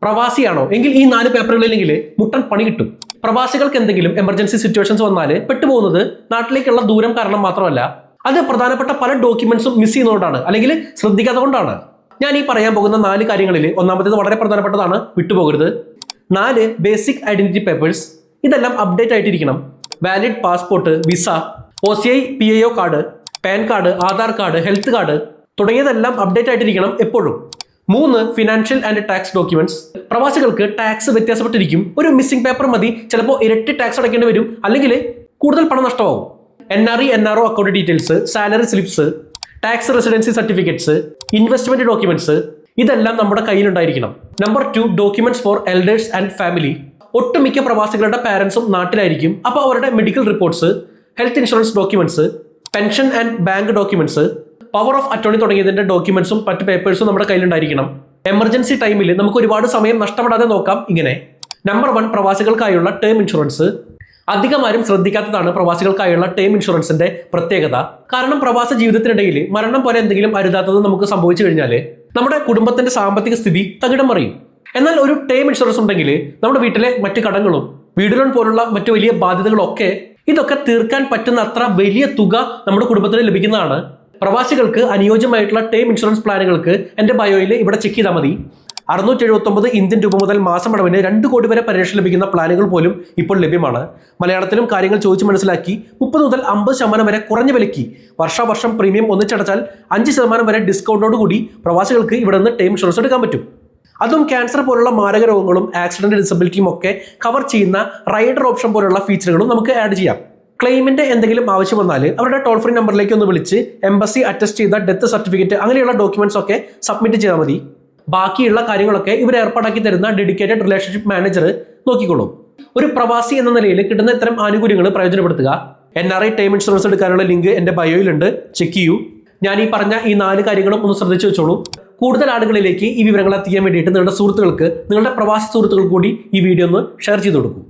പ്രവാസിയാണോ എങ്കിൽ ഈ 4 പേപ്പറുകളില്ലെങ്കിൽ മുട്ടൻ പണി കിട്ടും. പ്രവാസികൾക്ക് എന്തെങ്കിലും എമർജൻസി സിറ്റുവേഷൻസ് വന്നാൽ പെട്ടുപോകുന്നത് നാട്ടിലേക്കുള്ള ദൂരം കാരണം മാത്രമല്ല, അത് പ്രധാനപ്പെട്ട പല ഡോക്യുമെന്റ്സും മിസ് ചെയ്യുന്നതുകൊണ്ടാണ്, അല്ലെങ്കിൽ ശ്രദ്ധിക്കാത്തത് കൊണ്ടാണ്. ഞാൻ ഈ പറയാൻ പോകുന്ന 4 കാര്യങ്ങളിൽ ഒന്നാമത്തേത് വളരെ പ്രധാനപ്പെട്ടതാണ്, വിട്ടുപോകരുത്. 4 ബേസിക് ഐഡന്റിറ്റി പേപ്പേഴ്സ്. ഇതെല്ലാം അപ്ഡേറ്റ് ആയിട്ടിരിക്കണം. Valid passport, visa, OCI PIO card, PAN card, Aadhaar card, health card തുടങ്ങിയതെല്ലാം അപ്ഡേറ്റ് ആയിട്ടിരിക്കണം എപ്പോഴും. 3 ഫിനാൻഷ്യൽ ആൻഡ് ടാക്സ് ഡോക്യുമെന്റ്സ്. പ്രവാസികൾക്ക് ടാക്സ് വ്യത്യാസപ്പെട്ടിരിക്കും. ഒരു മിസ്സിംഗ് പേപ്പർ മതി, ചിലപ്പോൾ ഇരട്ടി ടാക്സ് അടയ്ക്കേണ്ടി വരും, അല്ലെങ്കിൽ കൂടുതൽ പണം നഷ്ടമാവും. NRE NRO account details, salary slips, tax residency certificates, investment documents ഇതെല്ലാം നമ്മുടെ കയ്യിലുണ്ടായിരിക്കണം. Number 2 documents for elders and family. ഒട്ടുമിക്ക പ്രവാസികളുടെ പാരന്റ്സും നാട്ടിലായിരിക്കും. അപ്പോൾ അവരുടെ medical reports, health insurance documents, pension and bank documents, power of attorney തുടങ്ങിയതിന്റെ ഡോക്യുമെന്റ്സും മറ്റ് പേപ്പേഴ്സും നമ്മുടെ കയ്യിലുണ്ടായിരിക്കണം. എമർജൻസി ടൈമിൽ നമുക്ക് ഒരുപാട് സമയം നഷ്ടപ്പെടാതെ നോക്കാം ഇങ്ങനെ. നമ്പർ 1 പ്രവാസികൾക്കായുള്ള ടേം ഇൻഷുറൻസ്. അധികമാരും ശ്രദ്ധിക്കാത്തതാണ് പ്രവാസികൾക്കായുള്ള ടേം ഇൻഷുറൻസിന്റെ പ്രത്യേകത. കാരണം പ്രവാസ ജീവിതത്തിനിടയിൽ മരണം പോലെ എന്തെങ്കിലും അരുതാത്തത് നമുക്ക് സംഭവിച്ചു കഴിഞ്ഞാൽ നമ്മുടെ കുടുംബത്തിന്റെ സാമ്പത്തിക സ്ഥിതി തകിടം മറിയും. എന്നാൽ ഒരു ടേം ഇൻഷുറൻസ് ഉണ്ടെങ്കിൽ നമ്മുടെ വീട്ടിലെ മറ്റു കടങ്ങളും വീട് ലോൺ പോലുള്ള മറ്റു വലിയ ബാധ്യതകളൊക്കെ ഇതൊക്കെ തീർക്കാൻ പറ്റുന്ന അത്ര വലിയ തുക നമ്മുടെ കുടുംബത്തിന് ലഭിക്കുന്നതാണ്. പ്രവാസികൾക്ക് അനുയോജ്യമായിട്ടുള്ള ടേം ഇൻഷുറൻസ് പ്ലാനുകൾക്ക് എൻ്റെ ബയോയിൽ ഇവിടെ ചെക്ക് ചെയ്താൽ മതി. 679 ഇന്ത്യൻ രൂപ മുതൽ മാസം അടവിന് 2 കോടി വരെ പരിരക്ഷ ലഭിക്കുന്ന പ്ലാനുകൾ പോലും ഇപ്പോൾ ലഭ്യമാണ്. മലയാളത്തിലും കാര്യങ്ങൾ ചോദിച്ച് മനസ്സിലാക്കി 30 മുതൽ 50% വരെ കുറഞ്ഞ വിലയ്ക്ക് വർഷാവർഷം പ്രീമിയം ഒന്നിച്ചടച്ചാൽ 5% വരെ ഡിസ്കൗണ്ടോടുകൂടി പ്രവാസികൾക്ക് ഇവിടെ നിന്ന് ടേം ഇൻഷുറൻസ് എടുക്കാൻ പറ്റും. അതും ക്യാൻസർ പോലുള്ള മാരക രോഗങ്ങളും ആക്സിഡന്റ് ഡിസബിലിറ്റിയും ഒക്കെ കവർ ചെയ്യുന്ന റൈഡർ ഓപ്ഷൻ പോലുള്ള ഫീച്ചറുകളും നമുക്ക് ആഡ് ചെയ്യാം. ക്ലെയിമിന്റെ എന്തെങ്കിലും ആവശ്യം വന്നാൽ അവരുടെ ടോൾ ഫ്രീ നമ്പറിലേക്ക് ഒന്ന് വിളിച്ച് എംബസി അറ്റസ്റ്റ് ചെയ്ത ഡെത്ത് സർട്ടിഫിക്കറ്റ് അങ്ങനെയുള്ള ഡോക്യുമെന്റ്സ് ഒക്കെ സബ്മിറ്റ് ചെയ്താൽ മതി. ബാക്കിയുള്ള കാര്യങ്ങളൊക്കെ ഇവർ ഏർപ്പാടാക്കി തരുന്ന ഡെഡിക്കേറ്റഡ് റിലേഷൻഷിപ്പ് മാനേജർ നോക്കിക്കോളും. ഒരു പ്രവാസി എന്ന നിലയിൽ കിട്ടുന്ന ഇത്തരം ആനുകൂല്യങ്ങൾ പ്രയോജനപ്പെടുത്തുക. NRI ടൈം ഇൻഷുറൻസ് എടുക്കാനുള്ള ലിങ്ക് എൻ്റെ ബയോയിലുണ്ട്, ചെക്ക് ചെയ്യൂ. ഞാൻ ഈ പറഞ്ഞ ഈ 4 കാര്യങ്ങളും ഒന്ന് ശ്രദ്ധിച്ചു വെച്ചോളൂ. കൂടുതൽ ആളുകളിലേക്ക് ഈ വിവരങ്ങൾ എത്തിക്കാൻ വേണ്ടിയിട്ട് നിങ്ങളുടെ സുഹൃത്തുക്കൾക്ക്, നിങ്ങളുടെ പ്രവാസി സുഹൃത്തുക്കൾ കൂടി ഈ വീഡിയോ ഒന്ന് ഷെയർ ചെയ്ത് കൊടുക്കൂ.